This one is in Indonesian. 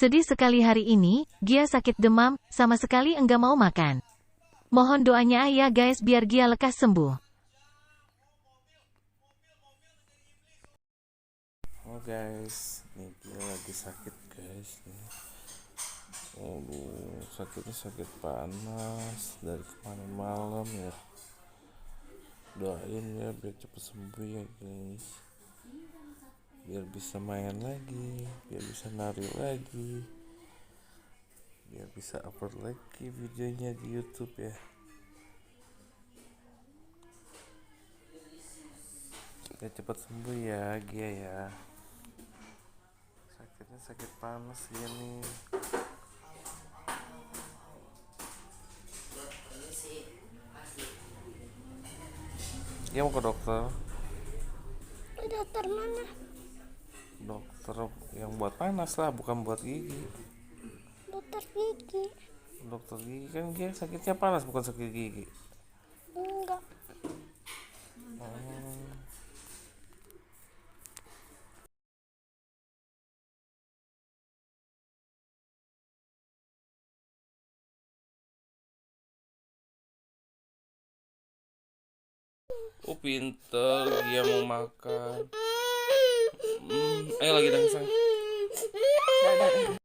Sedih sekali hari ini, Gia sakit demam, sama sekali enggak mau makan. Mohon doanya ya guys biar Gia lekas sembuh. Oh guys, nih dia lagi sakit guys nih. Sakitnya sakit panas dari kemarin malam ya. Doain ya biar cepet sembuh ya guys. Biar bisa main lagi, biar bisa nari lagi, biar bisa upload lagi videonya di YouTube ya. Biar cepet sembuh ya Gia ya. Sakitnya sakit panas gini. Dia mau ke dokter. Dokter mana? Dokter yang buat panas lah, bukan buat gigi. Dokter gigi. Dokter gigi kan dia sakitnya panas, bukan sakit gigi. Enggak. Oh pinter, dia mau makan. Ayo lagi dong sayang.